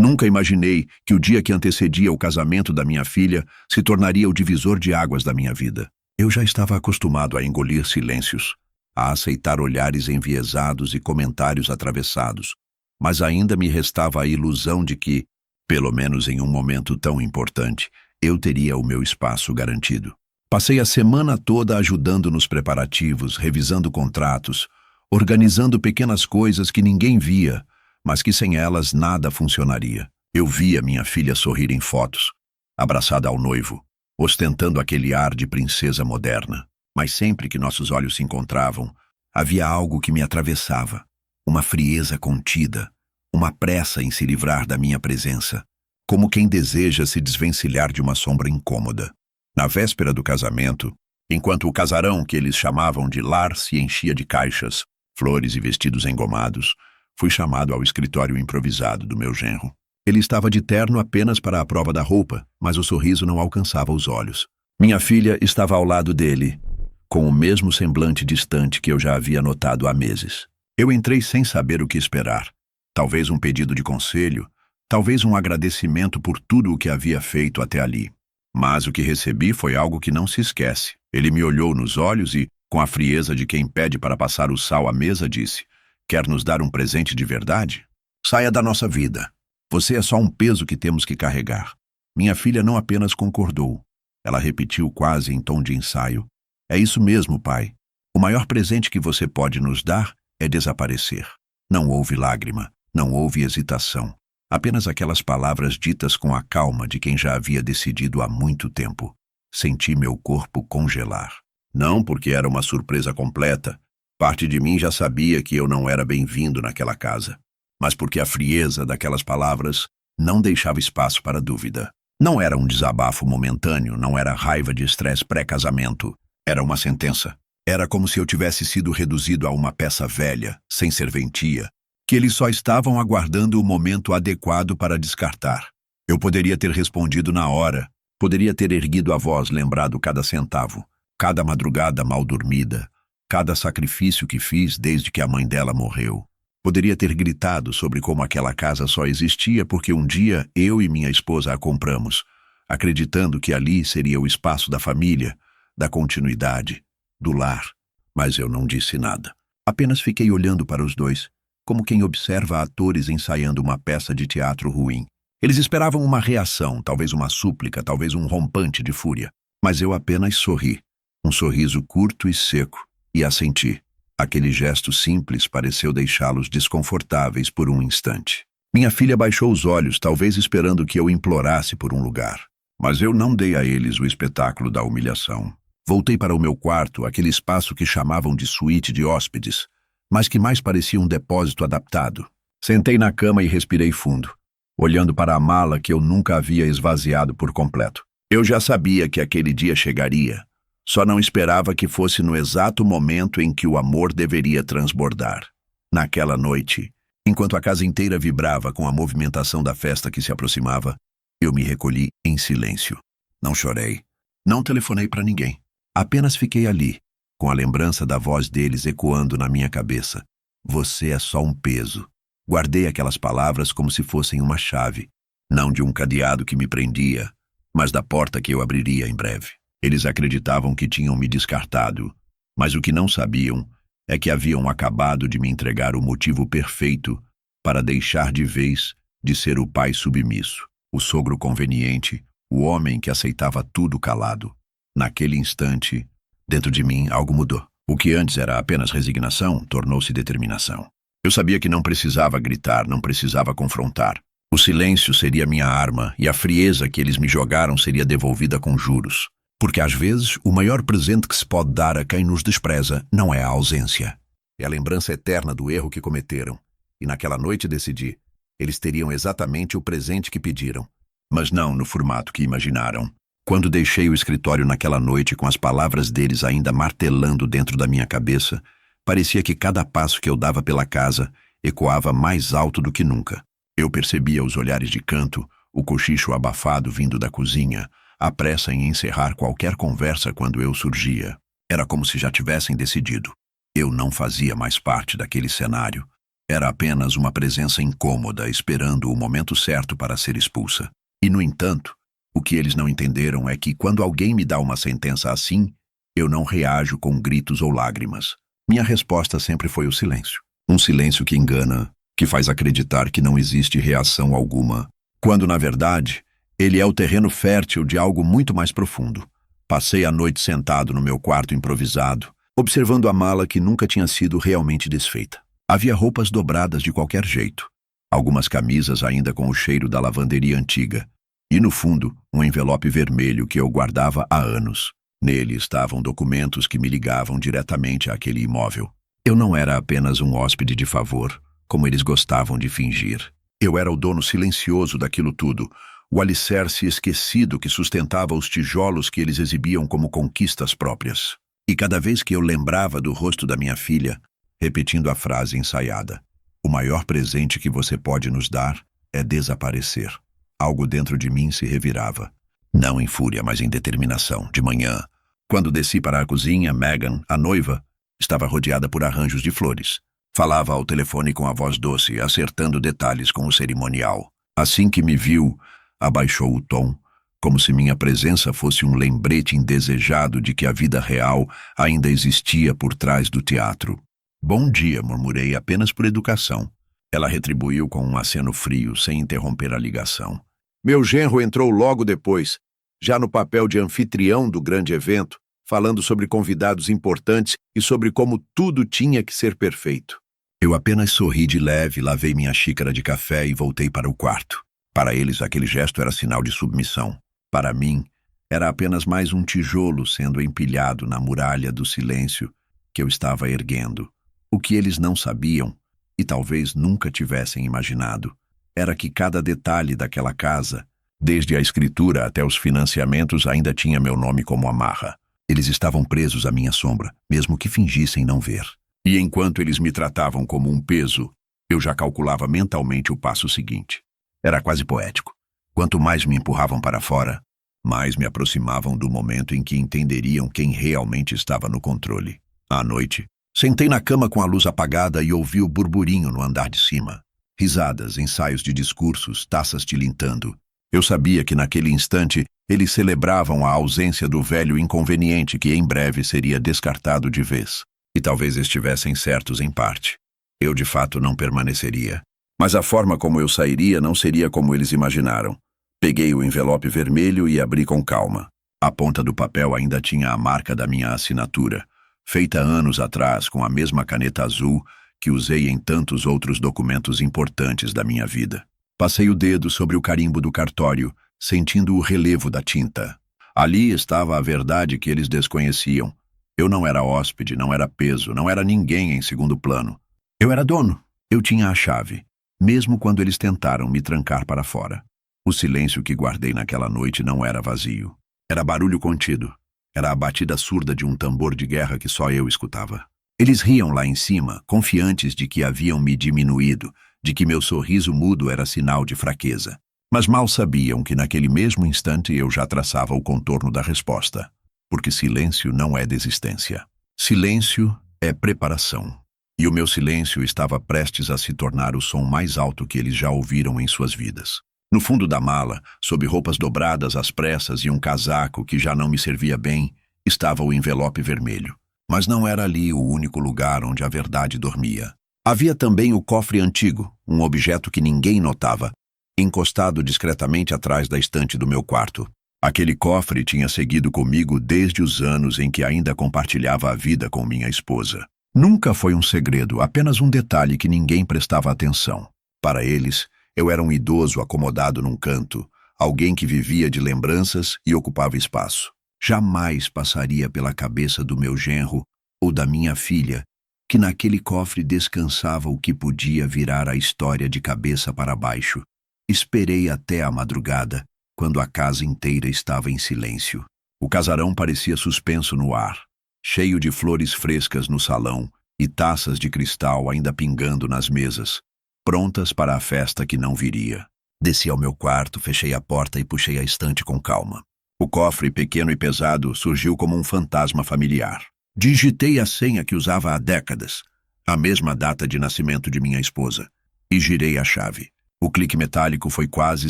Nunca imaginei que o dia que antecedia o casamento da minha filha se tornaria o divisor de águas da minha vida. Eu já estava acostumado a engolir silêncios, a aceitar olhares enviesados e comentários atravessados, mas ainda me restava a ilusão de que, pelo menos em um momento tão importante, eu teria o meu espaço garantido. Passei a semana toda ajudando nos preparativos, revisando contratos, organizando pequenas coisas que ninguém via, mas que sem elas nada funcionaria. Eu via minha filha sorrir em fotos, abraçada ao noivo, ostentando aquele ar de princesa moderna. Mas sempre que nossos olhos se encontravam, havia algo que me atravessava, uma frieza contida, uma pressa em se livrar da minha presença, como quem deseja se desvencilhar de uma sombra incômoda. Na véspera do casamento, enquanto o casarão que eles chamavam de lar se enchia de caixas, flores e vestidos engomados, fui chamado ao escritório improvisado do meu genro. Ele estava de terno apenas para a prova da roupa, mas o sorriso não alcançava os olhos. Minha filha estava ao lado dele, com o mesmo semblante distante que eu já havia notado há meses. Eu entrei sem saber o que esperar. Talvez um pedido de conselho, talvez um agradecimento por tudo o que havia feito até ali. Mas o que recebi foi algo que não se esquece. Ele me olhou nos olhos e, com a frieza de quem pede para passar o sal à mesa, disse: "Quer nos dar um presente de verdade? Saia da nossa vida. Você é só um peso que temos que carregar." Minha filha não apenas concordou. Ela repetiu quase em tom de ensaio: "É isso mesmo, pai. O maior presente que você pode nos dar é desaparecer." Não houve lágrima, não houve hesitação. Apenas aquelas palavras ditas com a calma de quem já havia decidido há muito tempo. Senti meu corpo congelar. Não porque era uma surpresa completa. Parte de mim já sabia que eu não era bem-vindo naquela casa. Mas porque a frieza daquelas palavras não deixava espaço para dúvida. Não era um desabafo momentâneo, não era raiva de estresse pré-casamento. Era uma sentença. Era como se eu tivesse sido reduzido a uma peça velha, sem serventia, que eles só estavam aguardando o momento adequado para descartar. Eu poderia ter respondido na hora, poderia ter erguido a voz, lembrado cada centavo, cada madrugada mal dormida, cada sacrifício que fiz desde que a mãe dela morreu. Poderia ter gritado sobre como aquela casa só existia porque um dia eu e minha esposa a compramos, acreditando que ali seria o espaço da família, da continuidade, do lar. Mas eu não disse nada. Apenas fiquei olhando para os dois, como quem observa atores ensaiando uma peça de teatro ruim. Eles esperavam uma reação, talvez uma súplica, talvez um rompante de fúria. Mas eu apenas sorri. Um sorriso curto e seco, e assenti. Aquele gesto simples pareceu deixá-los desconfortáveis por um instante. Minha filha baixou os olhos, talvez esperando que eu implorasse por um lugar. Mas eu não dei a eles o espetáculo da humilhação. Voltei para o meu quarto, aquele espaço que chamavam de suíte de hóspedes, mas que mais parecia um depósito adaptado. Sentei na cama e respirei fundo, olhando para a mala que eu nunca havia esvaziado por completo. Eu já sabia que aquele dia chegaria, só não esperava que fosse no exato momento em que o amor deveria transbordar. Naquela noite, enquanto a casa inteira vibrava com a movimentação da festa que se aproximava, eu me recolhi em silêncio. Não chorei, não telefonei para ninguém. Apenas fiquei ali, com a lembrança da voz deles ecoando na minha cabeça. Você é só um peso. Guardei aquelas palavras como se fossem uma chave, não de um cadeado que me prendia, mas da porta que eu abriria em breve. Eles acreditavam que tinham me descartado, mas o que não sabiam é que haviam acabado de me entregar o motivo perfeito para deixar de vez de ser o pai submisso, o sogro conveniente, o homem que aceitava tudo calado. Naquele instante, dentro de mim, algo mudou. O que antes era apenas resignação, tornou-se determinação. Eu sabia que não precisava gritar, não precisava confrontar. O silêncio seria minha arma e a frieza que eles me jogaram seria devolvida com juros. Porque às vezes, o maior presente que se pode dar a quem nos despreza não é a ausência. É a lembrança eterna do erro que cometeram. E naquela noite decidi, eles teriam exatamente o presente que pediram, mas não no formato que imaginaram. Quando deixei o escritório naquela noite com as palavras deles ainda martelando dentro da minha cabeça, parecia que cada passo que eu dava pela casa ecoava mais alto do que nunca. Eu percebia os olhares de canto, o cochicho abafado vindo da cozinha, a pressa em encerrar qualquer conversa quando eu surgia. Era como se já tivessem decidido. Eu não fazia mais parte daquele cenário. Era apenas uma presença incômoda, esperando o momento certo para ser expulsa. E, no entanto, o que eles não entenderam é que, quando alguém me dá uma sentença assim, eu não reajo com gritos ou lágrimas. Minha resposta sempre foi o silêncio. Um silêncio que engana, que faz acreditar que não existe reação alguma, quando, na verdade, ele é o terreno fértil de algo muito mais profundo. Passei a noite sentado no meu quarto improvisado, observando a mala que nunca tinha sido realmente desfeita. Havia roupas dobradas de qualquer jeito, algumas camisas ainda com o cheiro da lavanderia antiga, e no fundo, um envelope vermelho que eu guardava há anos. Nele estavam documentos que me ligavam diretamente àquele imóvel. Eu não era apenas um hóspede de favor, como eles gostavam de fingir. Eu era o dono silencioso daquilo tudo, o alicerce esquecido que sustentava os tijolos que eles exibiam como conquistas próprias. E cada vez que eu lembrava do rosto da minha filha, repetindo a frase ensaiada, "O maior presente que você pode nos dar é desaparecer", algo dentro de mim se revirava. Não em fúria, mas em determinação. De manhã, quando desci para a cozinha, Megan, a noiva, estava rodeada por arranjos de flores. Falava ao telefone com a voz doce, acertando detalhes com o cerimonial. Assim que me viu, abaixou o tom, como se minha presença fosse um lembrete indesejado de que a vida real ainda existia por trás do teatro. "Bom dia", murmurei apenas por educação. Ela retribuiu com um aceno frio, sem interromper a ligação. Meu genro entrou logo depois, já no papel de anfitrião do grande evento, falando sobre convidados importantes e sobre como tudo tinha que ser perfeito. Eu apenas sorri de leve, lavei minha xícara de café e voltei para o quarto. Para eles, aquele gesto era sinal de submissão. Para mim, era apenas mais um tijolo sendo empilhado na muralha do silêncio que eu estava erguendo. O que eles não sabiam, e talvez nunca tivessem imaginado, era que cada detalhe daquela casa, desde a escritura até os financiamentos, ainda tinha meu nome como amarra. Eles estavam presos à minha sombra, mesmo que fingissem não ver. E enquanto eles me tratavam como um peso, eu já calculava mentalmente o passo seguinte. Era quase poético. Quanto mais me empurravam para fora, mais me aproximavam do momento em que entenderiam quem realmente estava no controle. À noite, sentei na cama com a luz apagada e ouvi o burburinho no andar de cima. Risadas, ensaios de discursos, taças tilintando. Eu sabia que naquele instante eles celebravam a ausência do velho inconveniente que em breve seria descartado de vez. E talvez estivessem certos em parte. Eu de fato não permaneceria. Mas a forma como eu sairia não seria como eles imaginaram. Peguei o envelope vermelho e abri com calma. A ponta do papel ainda tinha a marca da minha assinatura, feita anos atrás com a mesma caneta azul que usei em tantos outros documentos importantes da minha vida. Passei o dedo sobre o carimbo do cartório, sentindo o relevo da tinta. Ali estava a verdade que eles desconheciam. Eu não era hóspede, não era peso, não era ninguém em segundo plano. Eu era dono. Eu tinha a chave, mesmo quando eles tentaram me trancar para fora. O silêncio que guardei naquela noite não era vazio. Era barulho contido. Era a batida surda de um tambor de guerra que só eu escutava. Eles riam lá em cima, confiantes de que haviam me diminuído, de que meu sorriso mudo era sinal de fraqueza. Mas mal sabiam que naquele mesmo instante eu já traçava o contorno da resposta. Porque silêncio não é desistência. Silêncio é preparação. E o meu silêncio estava prestes a se tornar o som mais alto que eles já ouviram em suas vidas. No fundo da mala, sob roupas dobradas às pressas e um casaco que já não me servia bem, estava o envelope vermelho. Mas não era ali o único lugar onde a verdade dormia. Havia também o cofre antigo, um objeto que ninguém notava, encostado discretamente atrás da estante do meu quarto. Aquele cofre tinha seguido comigo desde os anos em que ainda compartilhava a vida com minha esposa. Nunca foi um segredo, apenas um detalhe que ninguém prestava atenção. Para eles, eu era um idoso acomodado num canto, alguém que vivia de lembranças e ocupava espaço. Jamais passaria pela cabeça do meu genro ou da minha filha que naquele cofre descansava o que podia virar a história de cabeça para baixo. Esperei até a madrugada, quando a casa inteira estava em silêncio. O casarão parecia suspenso no ar, cheio de flores frescas no salão e taças de cristal ainda pingando nas mesas, prontas para a festa que não viria. Desci ao meu quarto, fechei a porta e puxei a estante com calma. O cofre, pequeno e pesado, surgiu como um fantasma familiar. Digitei a senha que usava há décadas. a mesma data de nascimento de minha esposa, e girei a chave. O clique metálico foi quase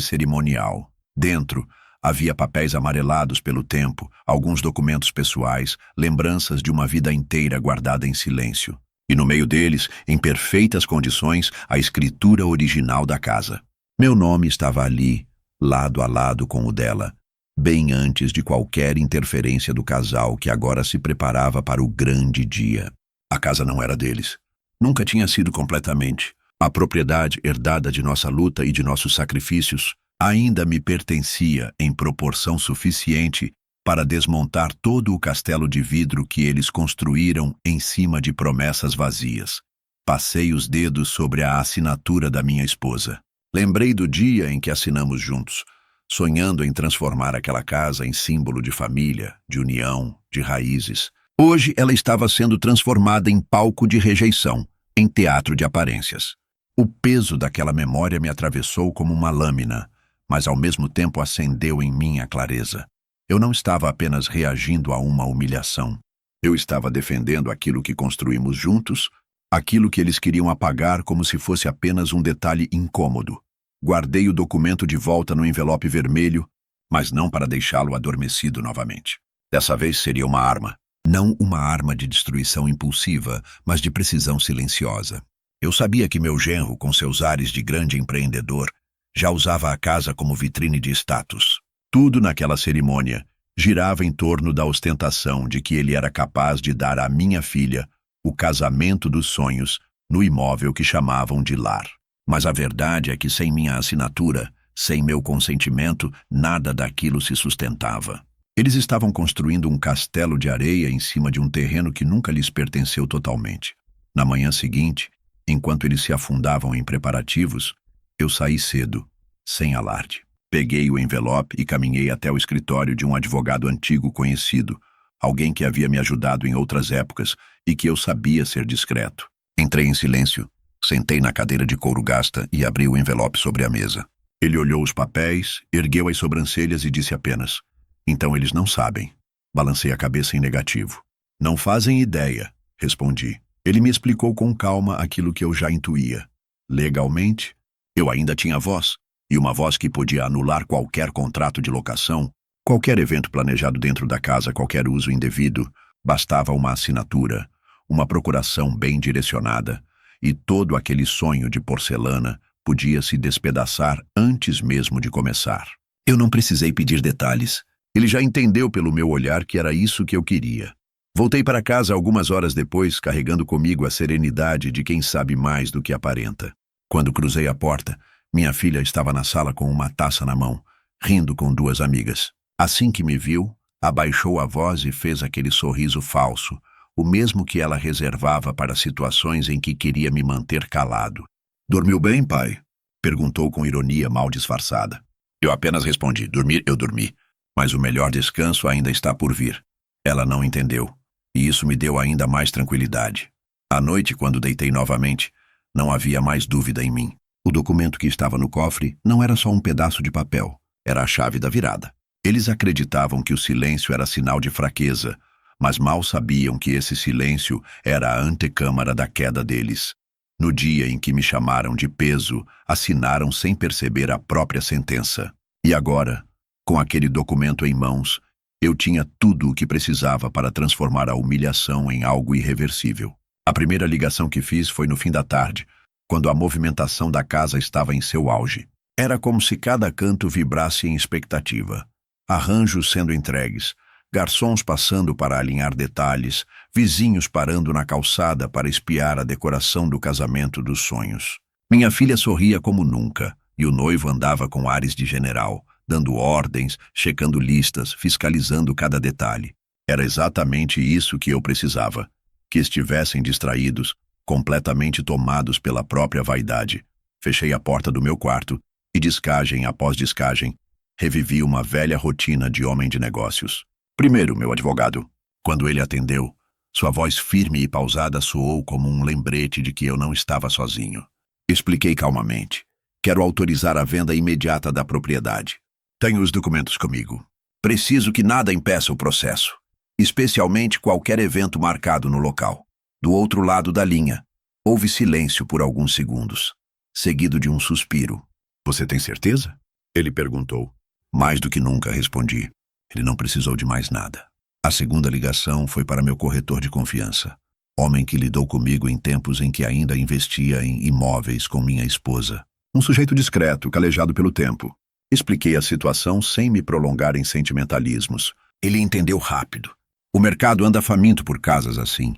cerimonial. Dentro, havia papéis amarelados pelo tempo, alguns documentos pessoais, lembranças de uma vida inteira guardada em silêncio. E no meio deles, em perfeitas condições, a escritura original da casa. Meu nome estava ali, lado a lado com o dela, bem antes de qualquer interferência do casal que agora se preparava para o grande dia. A casa não era deles. Nunca tinha sido completamente. A propriedade herdada de nossa luta e de nossos sacrifícios ainda me pertencia em proporção suficiente para desmontar todo o castelo de vidro que eles construíram em cima de promessas vazias. Passei os dedos sobre a assinatura da minha esposa. Lembrei do dia em que assinamos juntos, sonhando em transformar aquela casa em símbolo de família, de união, de raízes. Hoje ela estava sendo transformada em palco de rejeição, em teatro de aparências. O peso daquela memória me atravessou como uma lâmina, mas ao mesmo tempo acendeu em mim a clareza. Eu não estava apenas reagindo a uma humilhação. Eu estava defendendo aquilo que construímos juntos, aquilo que eles queriam apagar como se fosse apenas um detalhe incômodo. Guardei o documento de volta no envelope vermelho, mas não para deixá-lo adormecido novamente. Dessa vez seria uma arma. Não uma arma de destruição impulsiva, mas de precisão silenciosa. Eu sabia que meu genro, com seus ares de grande empreendedor, já usava a casa como vitrine de status. Tudo naquela cerimônia girava em torno da ostentação de que ele era capaz de dar à minha filha o casamento dos sonhos no imóvel que chamavam de lar. Mas a verdade é que sem minha assinatura, sem meu consentimento, nada daquilo se sustentava. Eles estavam construindo um castelo de areia em cima de um terreno que nunca lhes pertenceu totalmente. Na manhã seguinte, enquanto eles se afundavam em preparativos, eu saí cedo, sem alarde. Peguei o envelope e caminhei até o escritório de um advogado antigo conhecido, alguém que havia me ajudado em outras épocas e que eu sabia ser discreto. Entrei em silêncio, sentei na cadeira de couro gasta e abri o envelope sobre a mesa. Ele olhou os papéis, ergueu as sobrancelhas e disse apenas: "Então eles não sabem." Balancei a cabeça em negativo. "Não fazem ideia", respondi. Ele me explicou com calma aquilo que eu já intuía. Legalmente, eu ainda tinha voz, e uma voz que podia anular qualquer contrato de locação, qualquer evento planejado dentro da casa, qualquer uso indevido. Bastava uma assinatura, uma procuração bem direcionada, e todo aquele sonho de porcelana podia se despedaçar antes mesmo de começar. Eu não precisei pedir detalhes. Ele já entendeu pelo meu olhar que era isso que eu queria. Voltei para casa algumas horas depois, carregando comigo a serenidade de quem sabe mais do que aparenta. Quando cruzei a porta, minha filha estava na sala com uma taça na mão, rindo com duas amigas. Assim que me viu, abaixou a voz e fez aquele sorriso falso, o mesmo que ela reservava para situações em que queria me manter calado. "Dormiu bem, pai?" perguntou com ironia mal disfarçada. Eu apenas respondi: "Dormir, eu dormi, mas o melhor descanso ainda está por vir." Ela não entendeu, e isso me deu ainda mais tranquilidade. À noite, quando deitei novamente, não havia mais dúvida em mim. O documento que estava no cofre não era só um pedaço de papel, era a chave da virada. Eles acreditavam que o silêncio era sinal de fraqueza, mas mal sabiam que esse silêncio era a antecâmara da queda deles. No dia em que me chamaram de peso, assinaram sem perceber a própria sentença. E agora, com aquele documento em mãos, eu tinha tudo o que precisava para transformar a humilhação em algo irreversível. A primeira ligação que fiz foi no fim da tarde, quando a movimentação da casa estava em seu auge. Era como se cada canto vibrasse em expectativa. Arranjos sendo entregues, garçons passando para alinhar detalhes, vizinhos parando na calçada para espiar a decoração do casamento dos sonhos. Minha filha sorria como nunca, e o noivo andava com ares de general, dando ordens, checando listas, fiscalizando cada detalhe. Era exatamente isso que eu precisava, que estivessem distraídos, completamente tomados pela própria vaidade. Fechei a porta do meu quarto e, descagem após descagem, revivi uma velha rotina de homem de negócios. "Primeiro, meu advogado." Quando ele atendeu, sua voz firme e pausada soou como um lembrete de que eu não estava sozinho. Expliquei calmamente: "Quero autorizar a venda imediata da propriedade. Tenho os documentos comigo. Preciso que nada impeça o processo, especialmente qualquer evento marcado no local. Do outro lado da linha, Houve silêncio por alguns segundos, seguido de um suspiro. Você tem certeza? Ele perguntou. Mais do que nunca, respondi. Ele não precisou de mais nada. A segunda ligação foi para meu corretor de confiança, homem que lidou comigo em tempos em que ainda investia em imóveis com minha esposa. Um sujeito discreto, calejado pelo tempo. Expliquei a situação sem me prolongar em sentimentalismos. Ele entendeu rápido. O mercado anda faminto por casas assim.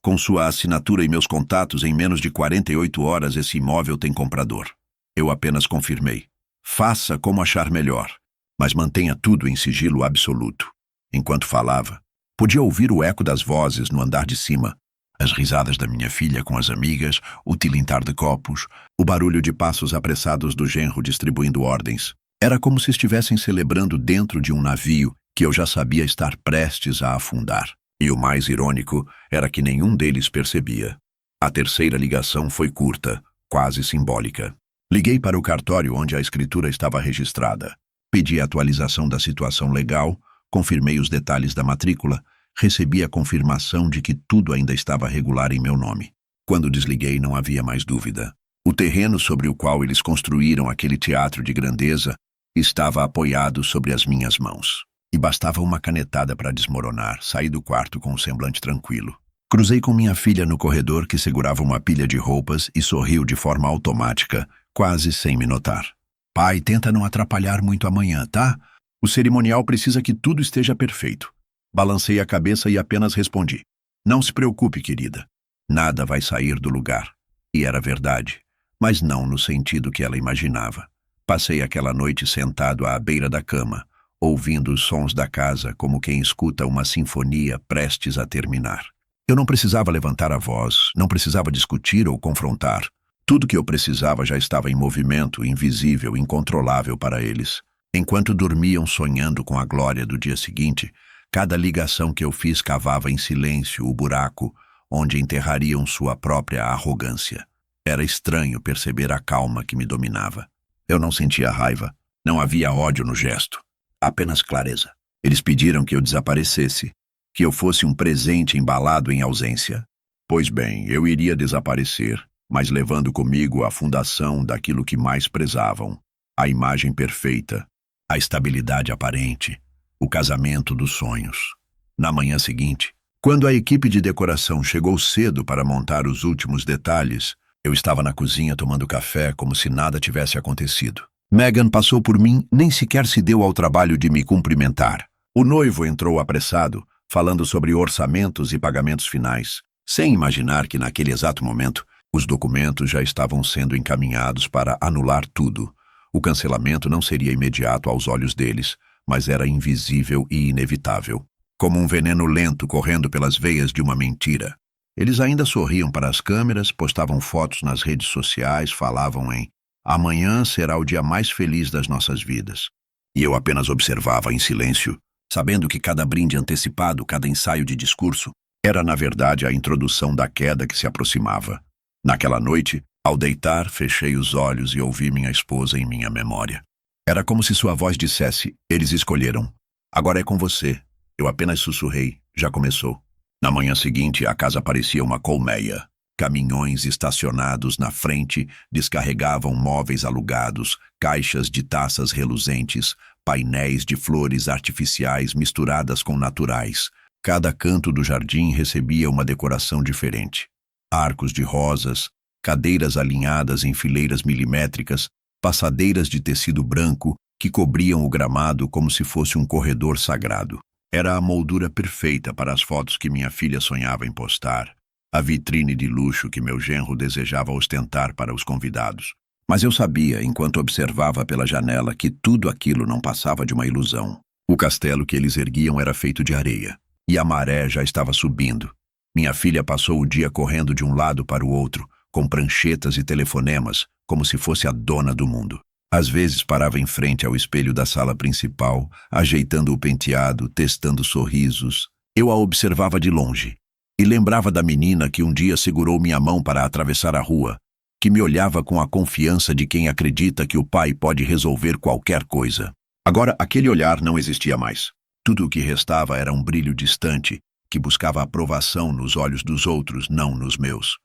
Com sua assinatura e meus contatos, em menos de 48 horas esse imóvel tem comprador. Eu apenas confirmei. Faça como achar melhor, mas mantenha tudo em sigilo absoluto. Enquanto falava, podia ouvir o eco das vozes no andar de cima, as risadas da minha filha com as amigas, o tilintar de copos, o barulho de passos apressados do genro distribuindo ordens. Era como se estivessem celebrando dentro de um navio que eu já sabia estar prestes a afundar. E o mais irônico era que nenhum deles percebia. A terceira ligação foi curta, quase simbólica. Liguei para o cartório onde a escritura estava registrada. Pedi a atualização da situação legal, confirmei os detalhes da matrícula, recebi a confirmação de que tudo ainda estava regular em meu nome. Quando desliguei, não havia mais dúvida. O terreno sobre o qual eles construíram aquele teatro de grandeza estava apoiado sobre as minhas mãos. E bastava uma canetada para desmoronar. Saí do quarto com um semblante tranquilo. Cruzei com minha filha no corredor, que segurava uma pilha de roupas, e sorriu de forma automática, quase sem me notar. Pai, tenta não atrapalhar muito amanhã, tá? O cerimonial precisa que tudo esteja perfeito. Balancei a cabeça e apenas respondi. Não se preocupe, querida. Nada vai sair do lugar. E era verdade, mas não no sentido que ela imaginava. Passei aquela noite sentado à beira da cama, ouvindo os sons da casa como quem escuta uma sinfonia prestes a terminar. Eu não precisava levantar a voz, não precisava discutir ou confrontar. Tudo que eu precisava já estava em movimento, invisível, incontrolável para eles. Enquanto dormiam sonhando com a glória do dia seguinte, cada ligação que eu fiz cavava em silêncio o buraco onde enterrariam sua própria arrogância. Era estranho perceber a calma que me dominava. Eu não sentia raiva, não havia ódio no gesto. Apenas clareza. Eles pediram que eu desaparecesse, que eu fosse um presente embalado em ausência. Pois bem, eu iria desaparecer, mas levando comigo a fundação daquilo que mais prezavam, a imagem perfeita, a estabilidade aparente, o casamento dos sonhos. Na manhã seguinte, quando a equipe de decoração chegou cedo para montar os últimos detalhes, eu estava na cozinha tomando café como se nada tivesse acontecido. Megan passou por mim, nem sequer se deu ao trabalho de me cumprimentar. O noivo entrou apressado, falando sobre orçamentos e pagamentos finais, sem imaginar que naquele exato momento os documentos já estavam sendo encaminhados para anular tudo. O cancelamento não seria imediato aos olhos deles, mas era invisível e inevitável, como um veneno lento correndo pelas veias de uma mentira. Eles ainda sorriam para as câmeras, postavam fotos nas redes sociais, falavam em amanhã será o dia mais feliz das nossas vidas. E eu apenas observava em silêncio, sabendo que cada brinde antecipado, cada ensaio de discurso, era na verdade a introdução da queda que se aproximava. Naquela noite, ao deitar, fechei os olhos e ouvi minha esposa em minha memória. Era como se sua voz dissesse, eles escolheram. Agora é com você. Eu apenas sussurrei, já começou. Na manhã seguinte, a casa parecia uma colmeia. Caminhões estacionados na frente descarregavam móveis alugados, caixas de taças reluzentes, painéis de flores artificiais misturadas com naturais. Cada canto do jardim recebia uma decoração diferente. Arcos de rosas, cadeiras alinhadas em fileiras milimétricas, passadeiras de tecido branco que cobriam o gramado como se fosse um corredor sagrado. Era a moldura perfeita para as fotos que minha filha sonhava em postar, a vitrine de luxo que meu genro desejava ostentar para os convidados. Mas eu sabia, enquanto observava pela janela, que tudo aquilo não passava de uma ilusão. O castelo que eles erguiam era feito de areia, e a maré já estava subindo. Minha filha passou o dia correndo de um lado para o outro, com pranchetas e telefonemas, como se fosse a dona do mundo. Às vezes parava em frente ao espelho da sala principal, ajeitando o penteado, testando sorrisos. Eu a observava de longe, e lembrava da menina que um dia segurou minha mão para atravessar a rua, que me olhava com a confiança de quem acredita que o pai pode resolver qualquer coisa. Agora, aquele olhar não existia mais. Tudo o que restava era um brilho distante, que buscava aprovação nos olhos dos outros, não nos meus.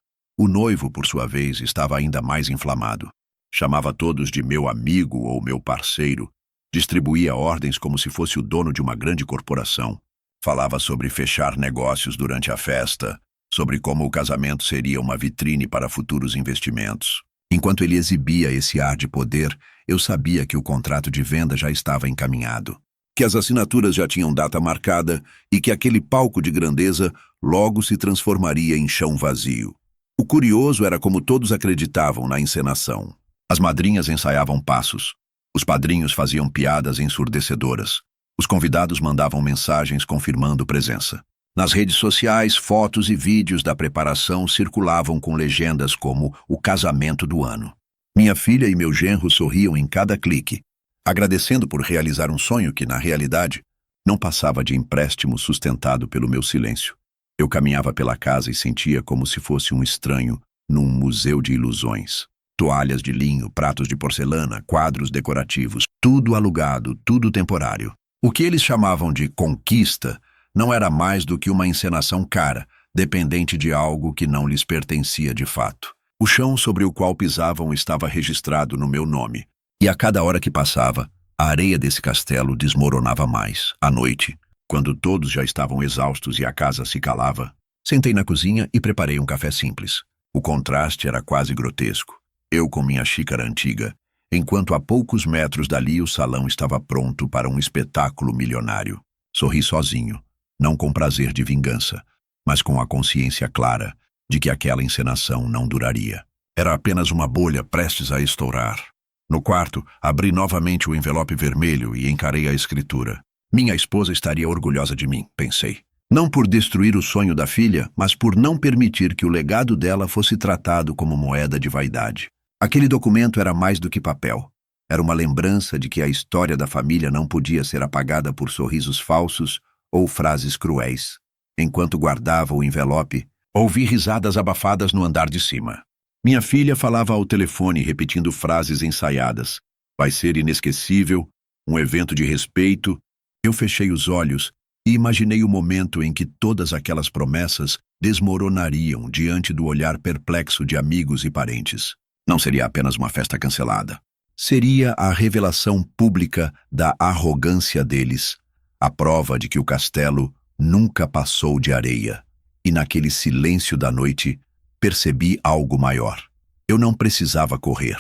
O noivo, por sua vez, estava ainda mais inflamado. Chamava todos de meu amigo ou meu parceiro, distribuía ordens como se fosse o dono de uma grande corporação. Falava sobre fechar negócios durante a festa, sobre como o casamento seria uma vitrine para futuros investimentos. Enquanto ele exibia esse ar de poder, eu sabia que o contrato de venda já estava encaminhado, que as assinaturas já tinham data marcada e que aquele palco de grandeza logo se transformaria em chão vazio. O curioso era como todos acreditavam na encenação. As madrinhas ensaiavam passos, os padrinhos faziam piadas ensurdecedoras, os convidados mandavam mensagens confirmando presença. Nas redes sociais, fotos e vídeos da preparação circulavam com legendas como o casamento do ano. Minha filha e meu genro sorriam em cada clique, agradecendo por realizar um sonho que, na realidade, não passava de empréstimo sustentado pelo meu silêncio. Eu caminhava pela casa e sentia como se fosse um estranho num museu de ilusões. Toalhas de linho, pratos de porcelana, quadros decorativos, tudo alugado, tudo temporário. O que eles chamavam de conquista não era mais do que uma encenação cara, dependente de algo que não lhes pertencia de fato. O chão sobre o qual pisavam estava registrado no meu nome, e a cada hora que passava, a areia desse castelo desmoronava mais. À noite, quando todos já estavam exaustos e a casa se calava, sentei na cozinha e preparei um café simples. O contraste era quase grotesco. Eu com minha xícara antiga, enquanto a poucos metros dali o salão estava pronto para um espetáculo milionário. Sorri sozinho, não com prazer de vingança, mas com a consciência clara de que aquela encenação não duraria. Era apenas uma bolha prestes a estourar. No quarto, abri novamente o envelope vermelho e encarei a escritura. Minha esposa estaria orgulhosa de mim, pensei. Não por destruir o sonho da filha, mas por não permitir que o legado dela fosse tratado como moeda de vaidade. Aquele documento era mais do que papel. Era uma lembrança de que a história da família não podia ser apagada por sorrisos falsos ou frases cruéis. Enquanto guardava o envelope, ouvi risadas abafadas no andar de cima. Minha filha falava ao telefone repetindo frases ensaiadas. Vai ser inesquecível, um evento de respeito. Eu fechei os olhos e imaginei o momento em que todas aquelas promessas desmoronariam diante do olhar perplexo de amigos e parentes. Não seria apenas uma festa cancelada. Seria a revelação pública da arrogância deles, a prova de que o castelo nunca passou de areia. E naquele silêncio da noite, percebi algo maior. Eu não precisava correr,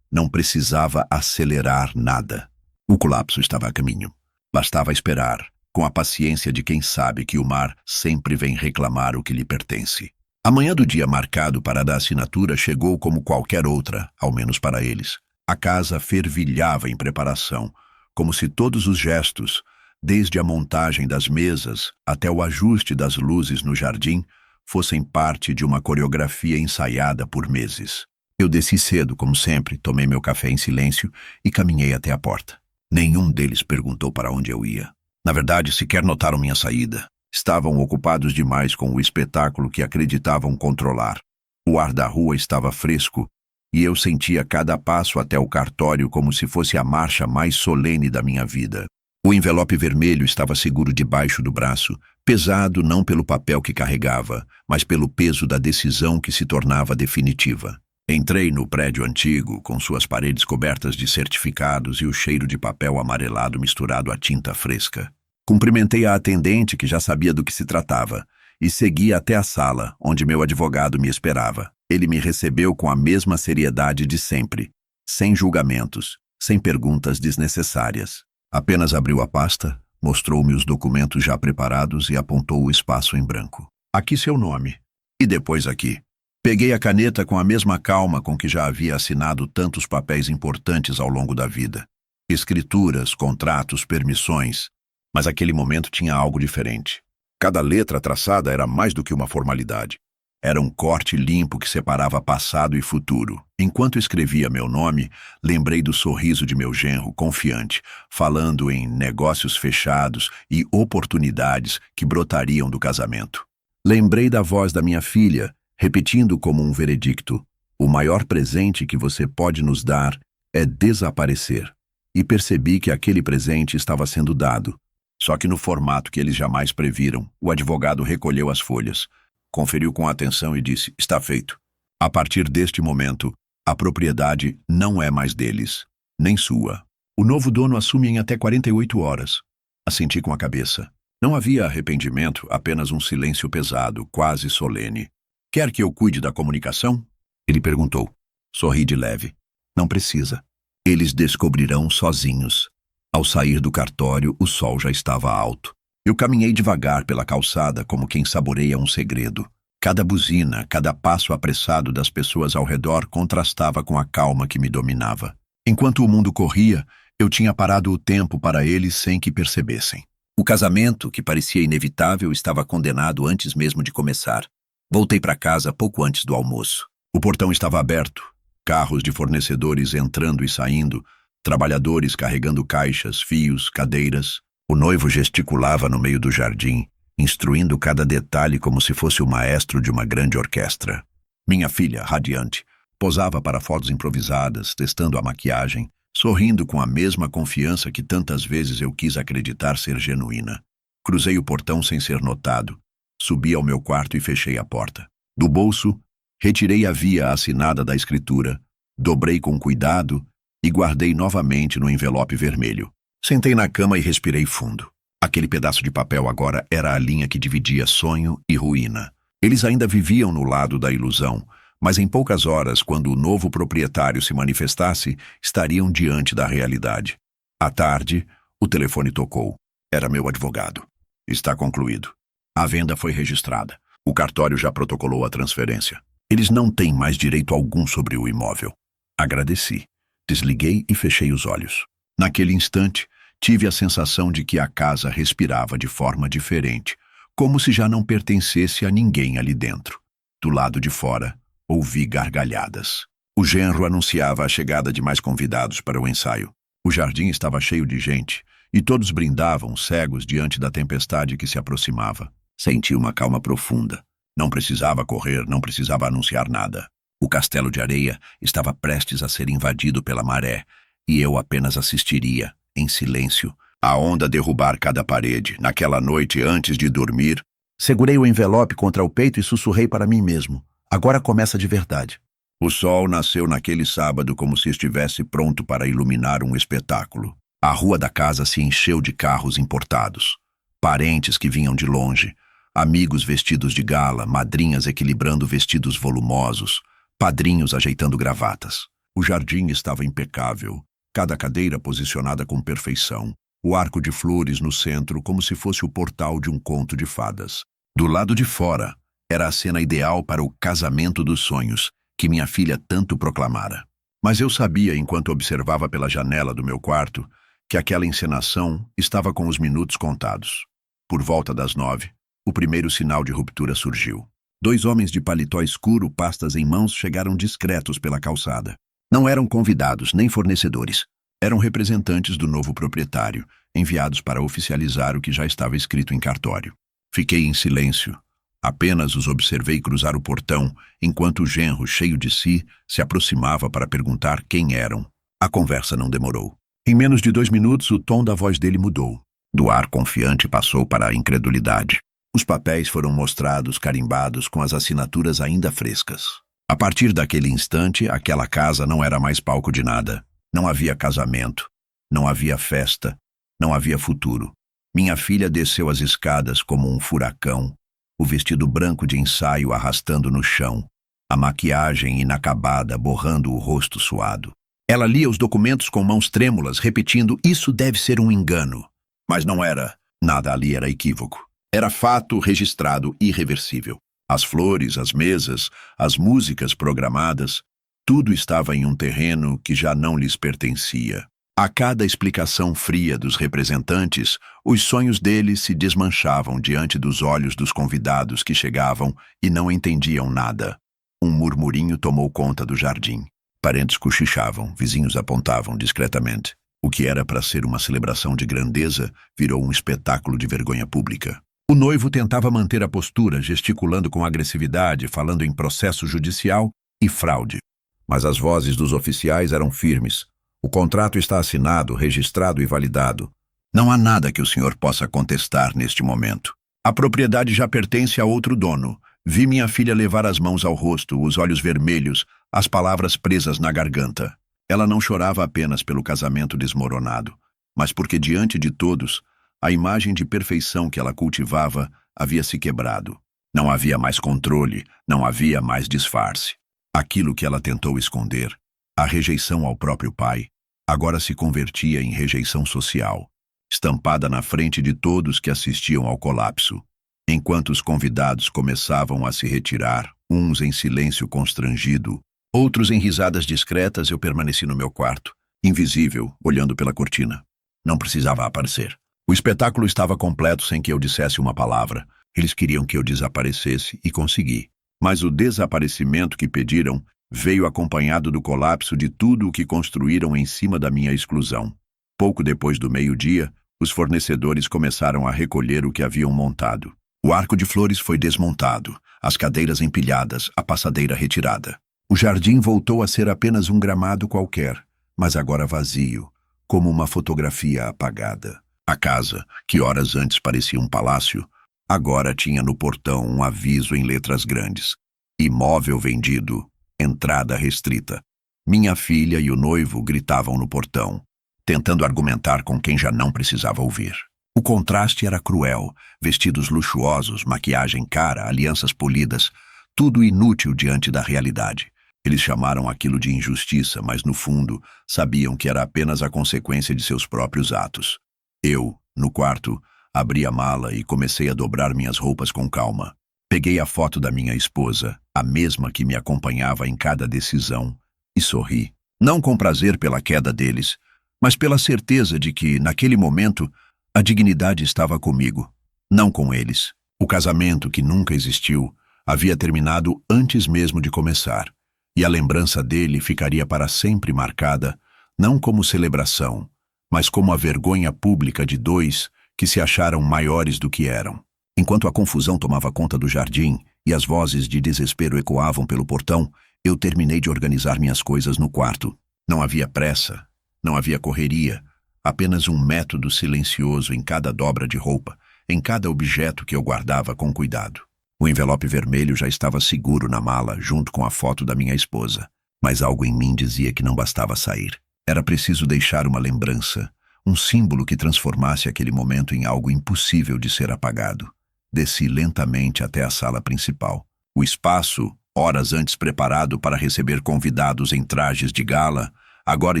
não precisava acelerar nada. O colapso estava a caminho. Bastava esperar, com a paciência de quem sabe que o mar sempre vem reclamar o que lhe pertence. A manhã do dia marcado para a assinatura chegou como qualquer outra, ao menos para eles. A casa fervilhava em preparação, como se todos os gestos, desde a montagem das mesas até o ajuste das luzes no jardim, fossem parte de uma coreografia ensaiada por meses. Eu desci cedo, como sempre, tomei meu café em silêncio e caminhei até a porta. Nenhum deles perguntou para onde eu ia. Na verdade, sequer notaram minha saída. Estavam ocupados demais com o espetáculo que acreditavam controlar. O ar da rua estava fresco e eu sentia cada passo até o cartório como se fosse a marcha mais solene da minha vida. O envelope vermelho estava seguro debaixo do braço, pesado não pelo papel que carregava, mas pelo peso da decisão que se tornava definitiva. Entrei no prédio antigo, com suas paredes cobertas de certificados e o cheiro de papel amarelado misturado à tinta fresca. Cumprimentei a atendente, que já sabia do que se tratava, e segui até a sala, onde meu advogado me esperava. Ele me recebeu com a mesma seriedade de sempre, sem julgamentos, sem perguntas desnecessárias. Apenas abriu a pasta, mostrou-me os documentos já preparados e apontou o espaço em branco. Aqui seu nome. E depois aqui. Peguei a caneta com a mesma calma com que já havia assinado tantos papéis importantes ao longo da vida. Escrituras, contratos, permissões. Mas aquele momento tinha algo diferente. Cada letra traçada era mais do que uma formalidade. Era um corte limpo que separava passado e futuro. Enquanto escrevia meu nome, lembrei do sorriso de meu genro, confiante, falando em negócios fechados e oportunidades que brotariam do casamento. Lembrei da voz da minha filha, repetindo como um veredicto: o maior presente que você pode nos dar é desaparecer. E percebi que aquele presente estava sendo dado. Só que no formato que eles jamais previram, o advogado recolheu as folhas, conferiu com atenção e disse: está feito. A partir deste momento, a propriedade não é mais deles, nem sua. O novo dono assume em até 48 horas. Assenti com a cabeça. Não havia arrependimento, apenas um silêncio pesado, quase solene. Quer que eu cuide da comunicação? Ele perguntou. Sorri de leve. Não precisa. Eles descobrirão sozinhos. Ao sair do cartório, o sol já estava alto. Eu caminhei devagar pela calçada como quem saboreia um segredo. Cada buzina, cada passo apressado das pessoas ao redor contrastava com a calma que me dominava. Enquanto o mundo corria, eu tinha parado o tempo para eles sem que percebessem. O casamento, que parecia inevitável, estava condenado antes mesmo de começar. Voltei para casa pouco antes do almoço. O portão estava aberto, carros de fornecedores entrando e saindo, trabalhadores carregando caixas, fios, cadeiras. O noivo gesticulava no meio do jardim, instruindo cada detalhe como se fosse o maestro de uma grande orquestra. Minha filha, radiante, posava para fotos improvisadas, testando a maquiagem, sorrindo com a mesma confiança que tantas vezes eu quis acreditar ser genuína. Cruzei o portão sem ser notado, subi ao meu quarto e fechei a porta. Do bolso, retirei a via assinada da escritura, dobrei com cuidado e guardei novamente no envelope vermelho. Sentei na cama e respirei fundo. Aquele pedaço de papel agora era a linha que dividia sonho e ruína. Eles ainda viviam no lado da ilusão, mas em poucas horas, quando o novo proprietário se manifestasse, estariam diante da realidade. À tarde, o telefone tocou. Era meu advogado. Está concluído. A venda foi registrada. O cartório já protocolou a transferência. Eles não têm mais direito algum sobre o imóvel. Agradeci. Desliguei e fechei os olhos. Naquele instante, tive a sensação de que a casa respirava de forma diferente, como se já não pertencesse a ninguém ali dentro. Do lado de fora, ouvi gargalhadas. O genro anunciava a chegada de mais convidados para o ensaio. O jardim estava cheio de gente, e todos brindavam, cegos diante da tempestade que se aproximava. Senti uma calma profunda. Não precisava correr, não precisava anunciar nada. O castelo de areia estava prestes a ser invadido pela maré, e eu apenas assistiria, em silêncio, a onda derrubar cada parede. Naquela noite, antes de dormir, segurei o envelope contra o peito e sussurrei para mim mesmo. Agora começa de verdade. O sol nasceu naquele sábado como se estivesse pronto para iluminar um espetáculo. A rua da casa se encheu de carros importados. Parentes que vinham de longe, amigos vestidos de gala, madrinhas equilibrando vestidos volumosos, padrinhos ajeitando gravatas. O jardim estava impecável, cada cadeira posicionada com perfeição, o arco de flores no centro como se fosse o portal de um conto de fadas. Do lado de fora, era a cena ideal para o casamento dos sonhos, que minha filha tanto proclamara. Mas eu sabia, enquanto observava pela janela do meu quarto, que aquela encenação estava com os minutos contados. Por volta das 9, o primeiro sinal de ruptura surgiu. 2 homens de paletó escuro, pastas em mãos, chegaram discretos pela calçada. Não eram convidados, nem fornecedores. Eram representantes do novo proprietário, enviados para oficializar o que já estava escrito em cartório. Fiquei em silêncio. Apenas os observei cruzar o portão, enquanto o genro, cheio de si, se aproximava para perguntar quem eram. A conversa não demorou. Em menos de 2 minutos, o tom da voz dele mudou. Do ar confiante passou para a incredulidade. Os papéis foram mostrados, carimbados, com as assinaturas ainda frescas. A partir daquele instante, aquela casa não era mais palco de nada. Não havia casamento, não havia festa, não havia futuro. Minha filha desceu as escadas como um furacão, o vestido branco de ensaio arrastando no chão, a maquiagem inacabada borrando o rosto suado. Ela lia os documentos com mãos trêmulas, repetindo: "Isso deve ser um engano." Mas não era. Nada ali era equívoco. Era fato registrado irreversível. As flores, as mesas, as músicas programadas, tudo estava em um terreno que já não lhes pertencia. A cada explicação fria dos representantes, os sonhos deles se desmanchavam diante dos olhos dos convidados que chegavam e não entendiam nada. Um murmurinho tomou conta do jardim. Parentes cochichavam, vizinhos apontavam discretamente. O que era para ser uma celebração de grandeza virou um espetáculo de vergonha pública. O noivo tentava manter a postura, gesticulando com agressividade, falando em processo judicial e fraude. Mas as vozes dos oficiais eram firmes. O contrato está assinado, registrado e validado. Não há nada que o senhor possa contestar neste momento. A propriedade já pertence a outro dono. Vi minha filha levar as mãos ao rosto, os olhos vermelhos, as palavras presas na garganta. Ela não chorava apenas pelo casamento desmoronado, mas porque diante de todos, a imagem de perfeição que ela cultivava havia se quebrado. Não havia mais controle, não havia mais disfarce. Aquilo que ela tentou esconder, a rejeição ao próprio pai, agora se convertia em rejeição social, estampada na frente de todos que assistiam ao colapso. Enquanto os convidados começavam a se retirar, uns em silêncio constrangido, outros em risadas discretas, eu permaneci no meu quarto, invisível, olhando pela cortina. Não precisava aparecer. O espetáculo estava completo sem que eu dissesse uma palavra. Eles queriam que eu desaparecesse e consegui. Mas o desaparecimento que pediram veio acompanhado do colapso de tudo o que construíram em cima da minha exclusão. Pouco depois do meio-dia, os fornecedores começaram a recolher o que haviam montado. O arco de flores foi desmontado, as cadeiras empilhadas, a passadeira retirada. O jardim voltou a ser apenas um gramado qualquer, mas agora vazio, como uma fotografia apagada. A casa, que horas antes parecia um palácio, agora tinha no portão um aviso em letras grandes: imóvel vendido, entrada restrita. Minha filha e o noivo gritavam no portão, tentando argumentar com quem já não precisava ouvir. O contraste era cruel, vestidos luxuosos, maquiagem cara, alianças polidas, tudo inútil diante da realidade. Eles chamaram aquilo de injustiça, mas no fundo sabiam que era apenas a consequência de seus próprios atos. Eu, no quarto, abri a mala e comecei a dobrar minhas roupas com calma. Peguei a foto da minha esposa, a mesma que me acompanhava em cada decisão, e sorri. Não com prazer pela queda deles, mas pela certeza de que, naquele momento, a dignidade estava comigo, não com eles. O casamento, que nunca existiu, havia terminado antes mesmo de começar, e a lembrança dele ficaria para sempre marcada, não como celebração, mas como a vergonha pública de dois que se acharam maiores do que eram. Enquanto a confusão tomava conta do jardim e as vozes de desespero ecoavam pelo portão, eu terminei de organizar minhas coisas no quarto. Não havia pressa, não havia correria, apenas um método silencioso em cada dobra de roupa, em cada objeto que eu guardava com cuidado. O envelope vermelho já estava seguro na mala, junto com a foto da minha esposa, mas algo em mim dizia que não bastava sair. Era preciso deixar uma lembrança, um símbolo que transformasse aquele momento em algo impossível de ser apagado. Desci lentamente até a sala principal. O espaço, horas antes preparado para receber convidados em trajes de gala, agora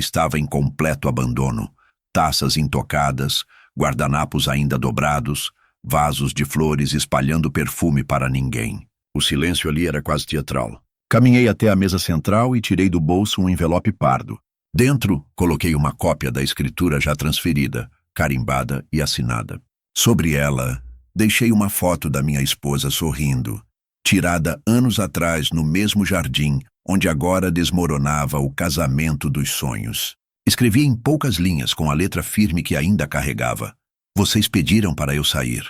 estava em completo abandono. Taças intocadas, guardanapos ainda dobrados, vasos de flores espalhando perfume para ninguém. O silêncio ali era quase teatral. Caminhei até a mesa central e tirei do bolso um envelope pardo. Dentro, coloquei uma cópia da escritura já transferida, carimbada e assinada. Sobre ela, deixei uma foto da minha esposa sorrindo, tirada anos atrás no mesmo jardim, onde agora desmoronava o casamento dos sonhos. Escrevi em poucas linhas, com a letra firme que ainda carregava: vocês pediram para eu sair.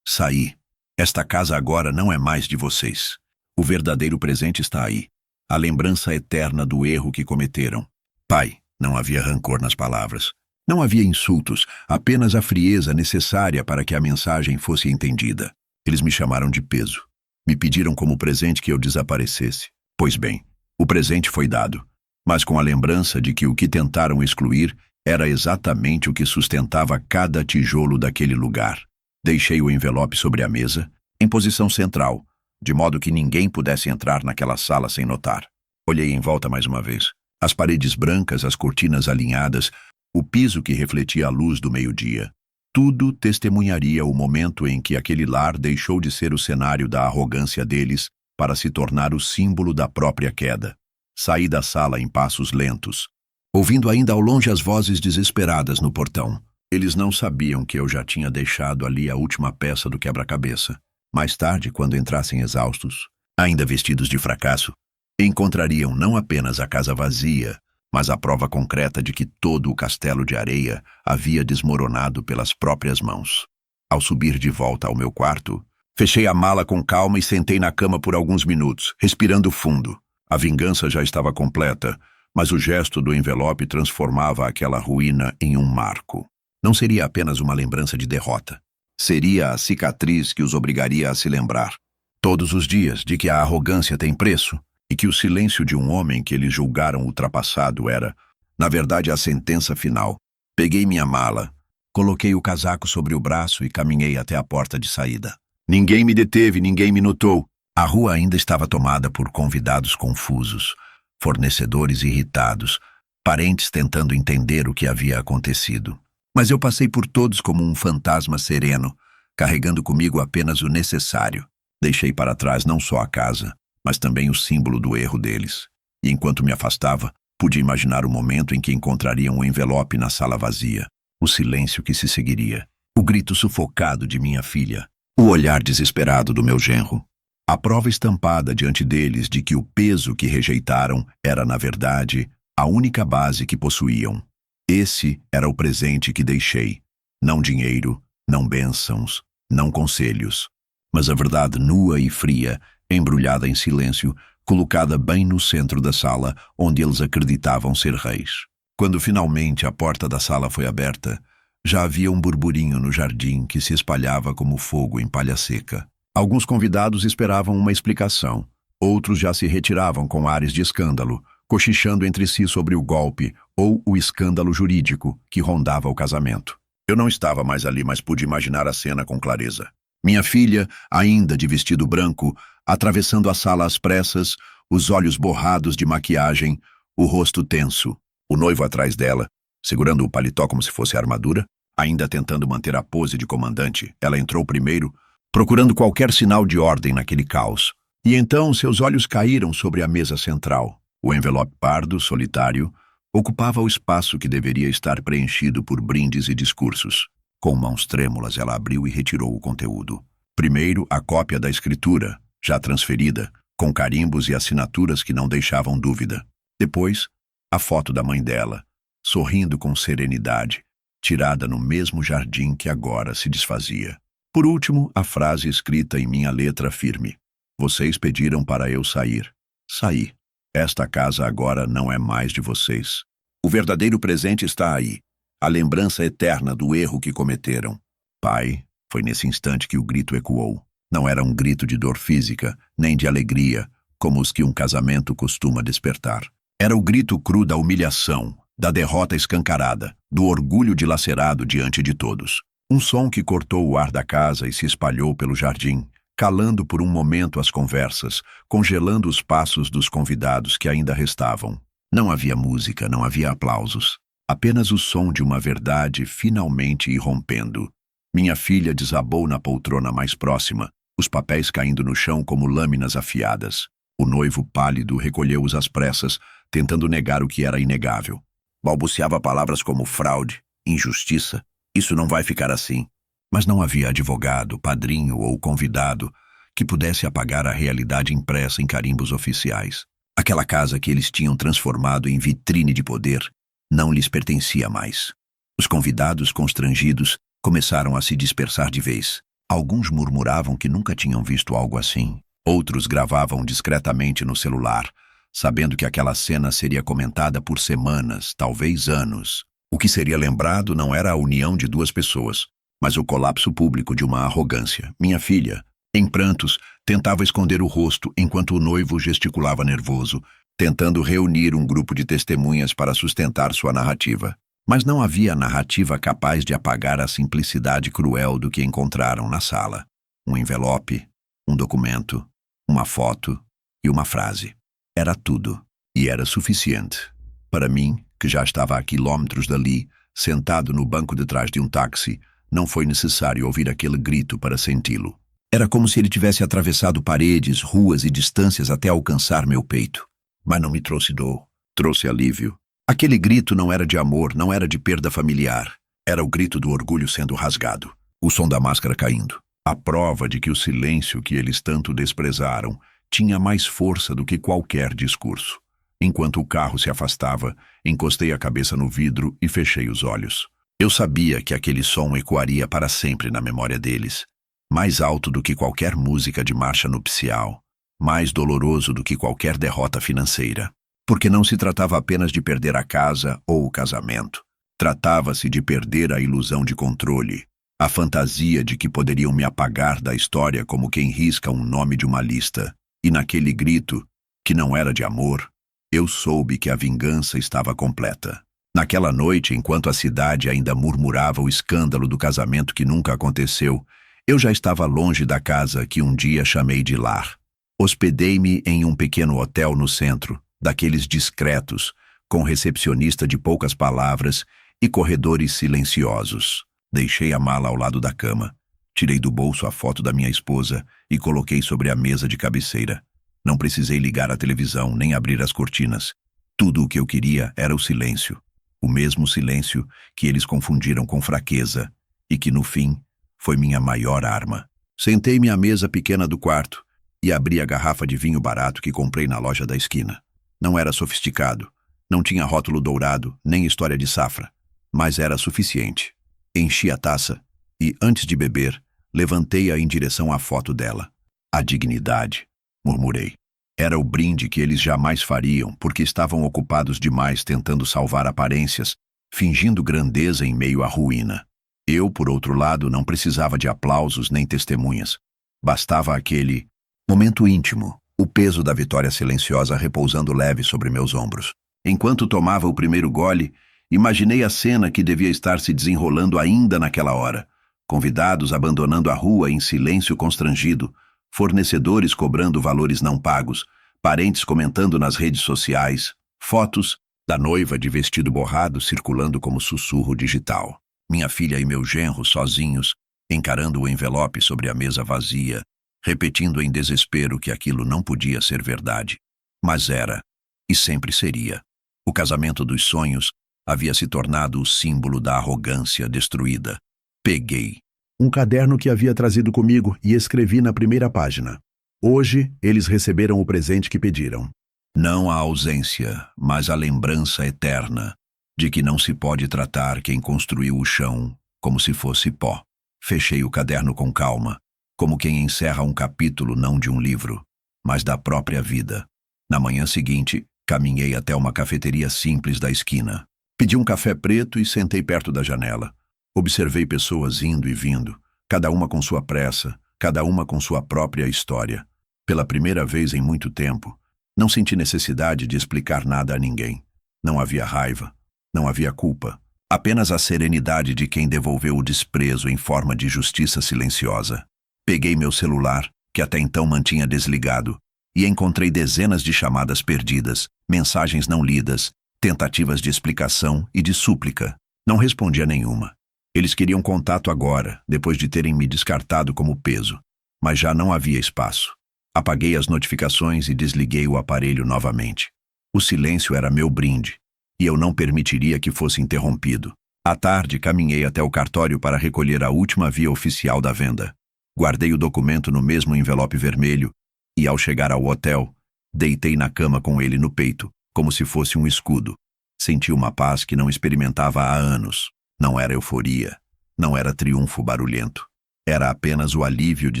Saí. Esta casa agora não é mais de vocês. O verdadeiro presente está aí. A lembrança eterna do erro que cometeram. Pai, não havia rancor nas palavras. Não havia insultos, apenas a frieza necessária para que a mensagem fosse entendida. Eles me chamaram de peso. Me pediram como presente que eu desaparecesse. Pois bem, o presente foi dado, mas com a lembrança de que o que tentaram excluir era exatamente o que sustentava cada tijolo daquele lugar. Deixei o envelope sobre a mesa, em posição central, de modo que ninguém pudesse entrar naquela sala sem notar. Olhei em volta mais uma vez. As paredes brancas, as cortinas alinhadas, o piso que refletia a luz do meio-dia. Tudo testemunharia o momento em que aquele lar deixou de ser o cenário da arrogância deles para se tornar o símbolo da própria queda. Saí da sala em passos lentos, ouvindo ainda ao longe as vozes desesperadas no portão. Eles não sabiam que eu já tinha deixado ali a última peça do quebra-cabeça. Mais tarde, quando entrassem exaustos, ainda vestidos de fracasso, encontrariam não apenas a casa vazia, mas a prova concreta de que todo o castelo de areia havia desmoronado pelas próprias mãos. Ao subir de volta ao meu quarto, fechei a mala com calma e sentei na cama por alguns minutos, respirando fundo. A vingança já estava completa, mas o gesto do envelope transformava aquela ruína em um marco. Não seria apenas uma lembrança de derrota. Seria a cicatriz que os obrigaria a se lembrar. todos os dias, de que a arrogância tem preço e que o silêncio de um homem que eles julgaram ultrapassado era, na verdade, a sentença final. Peguei minha mala, coloquei o casaco sobre o braço e caminhei até a porta de saída. Ninguém me deteve, ninguém me notou. A rua ainda estava tomada por convidados confusos, fornecedores irritados, parentes tentando entender o que havia acontecido. Mas eu passei por todos como um fantasma sereno, carregando comigo apenas o necessário. Deixei para trás não só a casa, mas também o símbolo do erro deles. E enquanto me afastava, pude imaginar o momento em que encontraria um envelope na sala vazia, o silêncio que se seguiria, o grito sufocado de minha filha, o olhar desesperado do meu genro. A prova estampada diante deles de que o peso que rejeitaram era, na verdade, a única base que possuíam. Esse era o presente que deixei. Não dinheiro, não bênçãos, não conselhos, mas a verdade nua e fria, embrulhada em silêncio, colocada bem no centro da sala, onde eles acreditavam ser reis. Quando finalmente a porta da sala foi aberta, já havia um burburinho no jardim que se espalhava como fogo em palha seca. Alguns convidados esperavam uma explicação, outros já se retiravam com ares de escândalo, cochichando entre si sobre o golpe ou o escândalo jurídico que rondava o casamento. Eu não estava mais ali, mas pude imaginar a cena com clareza. Minha filha, ainda de vestido branco, atravessando a sala às pressas, os olhos borrados de maquiagem, o rosto tenso. O noivo atrás dela, segurando o paletó como se fosse armadura, ainda tentando manter a pose de comandante. Ela entrou primeiro, procurando qualquer sinal de ordem naquele caos. E então seus olhos caíram sobre a mesa central. O envelope pardo, solitário, ocupava o espaço que deveria estar preenchido por brindes e discursos. Com mãos trêmulas, ela abriu e retirou o conteúdo. Primeiro, a cópia da escritura, já transferida, com carimbos e assinaturas que não deixavam dúvida. Depois, a foto da mãe dela, sorrindo com serenidade, tirada no mesmo jardim que agora se desfazia. Por último, a frase escrita em minha letra firme. Vocês pediram para eu sair. Saí. Esta casa agora não é mais de vocês. O verdadeiro presente está aí. A lembrança eterna do erro que cometeram. Pai, foi nesse instante que o grito ecoou. Não era um grito de dor física, nem de alegria, como os que um casamento costuma despertar. Era o grito cru da humilhação, da derrota escancarada, do orgulho dilacerado diante de todos. Um som que cortou o ar da casa e se espalhou pelo jardim, calando por um momento as conversas, congelando os passos dos convidados que ainda restavam. Não havia música, não havia aplausos. Apenas o som de uma verdade finalmente irrompendo. Minha filha desabou na poltrona mais próxima, os papéis caindo no chão como lâminas afiadas. O noivo pálido recolheu-os às pressas, tentando negar o que era inegável. Balbuciava palavras como fraude, injustiça. Isso não vai ficar assim. Mas não havia advogado, padrinho ou convidado que pudesse apagar a realidade impressa em carimbos oficiais. Aquela casa que eles tinham transformado em vitrine de poder não lhes pertencia mais. Os convidados, constrangidos, começaram a se dispersar de vez. Alguns murmuravam que nunca tinham visto algo assim. Outros gravavam discretamente no celular, sabendo que aquela cena seria comentada por semanas, talvez anos. O que seria lembrado não era a união de duas pessoas, mas o colapso público de uma arrogância. Minha filha, em prantos, tentava esconder o rosto enquanto o noivo gesticulava nervoso, tentando reunir um grupo de testemunhas para sustentar sua narrativa. Mas não havia narrativa capaz de apagar a simplicidade cruel do que encontraram na sala. Um envelope, um documento, uma foto e uma frase. Era tudo, e era suficiente. Para mim, que já estava a quilômetros dali, sentado no banco de trás de um táxi, não foi necessário ouvir aquele grito para senti-lo. Era como se ele tivesse atravessado paredes, ruas e distâncias até alcançar meu peito. Mas não me trouxe dor, trouxe alívio. Aquele grito não era de amor, não era de perda familiar. Era o grito do orgulho sendo rasgado, o som da máscara caindo. A prova de que o silêncio que eles tanto desprezaram tinha mais força do que qualquer discurso. Enquanto o carro se afastava, encostei a cabeça no vidro e fechei os olhos. Eu sabia que aquele som ecoaria para sempre na memória deles, mais alto do que qualquer música de marcha nupcial, mais doloroso do que qualquer derrota financeira. Porque não se tratava apenas de perder a casa ou o casamento. Tratava-se de perder a ilusão de controle, A fantasia de que poderiam me apagar da história como quem risca um nome de uma lista. E naquele grito, que não era de amor, eu soube que a vingança estava completa. Naquela noite, enquanto a cidade ainda murmurava o escândalo do casamento que nunca aconteceu, eu já estava longe da casa que um dia chamei de lar. Hospedei-me em um pequeno hotel no centro, daqueles discretos, com recepcionista de poucas palavras e corredores silenciosos. Deixei a mala ao lado da cama. Tirei do bolso a foto da minha esposa e coloquei sobre a mesa de cabeceira. Não precisei ligar a televisão nem abrir as cortinas. Tudo o que eu queria era o silêncio. O mesmo silêncio que eles confundiram com fraqueza e que, no fim, foi minha maior arma. Sentei-me à mesa pequena do quarto e abri a garrafa de vinho barato que comprei na loja da esquina. Não era sofisticado, não tinha rótulo dourado, nem história de safra, mas era suficiente. Enchi a taça e, antes de beber, levantei-a em direção à foto dela. A dignidade, murmurei. Era o brinde que eles jamais fariam, porque estavam ocupados demais tentando salvar aparências, fingindo grandeza em meio à ruína. Eu, por outro lado, não precisava de aplausos nem testemunhas. Bastava aquele momento íntimo, o peso da vitória silenciosa repousando leve sobre meus ombros. Enquanto tomava o primeiro gole, imaginei a cena que devia estar se desenrolando ainda naquela hora. Convidados abandonando a rua em silêncio constrangido, fornecedores cobrando valores não pagos, parentes comentando nas redes sociais, fotos da noiva de vestido borrado circulando como sussurro digital. Minha filha e meu genro sozinhos, encarando o envelope sobre a mesa vazia, repetindo em desespero que aquilo não podia ser verdade. Mas era, e sempre seria. O casamento dos sonhos havia se tornado o símbolo da arrogância destruída. Peguei um caderno que havia trazido comigo e escrevi na primeira página. Hoje, eles receberam o presente que pediram. Não a ausência, mas a lembrança eterna de que não se pode tratar quem construiu o chão como se fosse pó. Fechei o caderno com calma, como quem encerra um capítulo não de um livro, mas da própria vida. Na manhã seguinte, caminhei até uma cafeteria simples da esquina. Pedi um café preto e sentei perto da janela. Observei pessoas indo e vindo, cada uma com sua pressa, cada uma com sua própria história. Pela primeira vez em muito tempo, não senti necessidade de explicar nada a ninguém. Não havia raiva, não havia culpa, apenas a serenidade de quem devolveu o desprezo em forma de justiça silenciosa. Peguei meu celular, que até então mantinha desligado, e encontrei dezenas de chamadas perdidas, mensagens não lidas, tentativas de explicação e de súplica. Não respondi a nenhuma. Eles queriam contato agora, depois de terem me descartado como peso, mas já não havia espaço. Apaguei as notificações e desliguei o aparelho novamente. O silêncio era meu brinde, e eu não permitiria que fosse interrompido. À tarde, caminhei até o cartório para recolher a última via oficial da venda. Guardei o documento no mesmo envelope vermelho e, ao chegar ao hotel, deitei na cama com ele no peito, como se fosse um escudo. Senti uma paz que não experimentava há anos. Não era euforia, não era triunfo barulhento. Era apenas o alívio de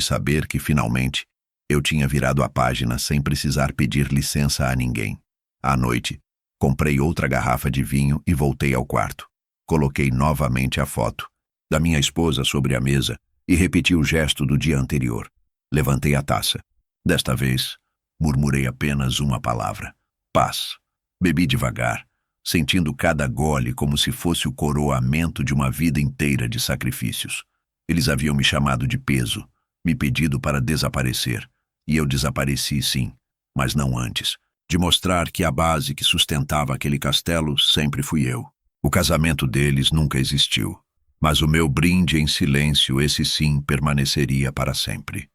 saber que, finalmente, eu tinha virado a página sem precisar pedir licença a ninguém. À noite, comprei outra garrafa de vinho e voltei ao quarto. Coloquei novamente a foto da minha esposa sobre a mesa e repeti o gesto do dia anterior. Levantei a taça. Desta vez, murmurei apenas uma palavra: paz. Bebi devagar, sentindo cada gole como se fosse o coroamento de uma vida inteira de sacrifícios. Eles haviam me chamado de peso, me pedido para desaparecer, e eu desapareci sim, mas não antes de mostrar que a base que sustentava aquele castelo sempre fui eu. O casamento deles nunca existiu, mas o meu brinde em silêncio, esse sim, permaneceria para sempre.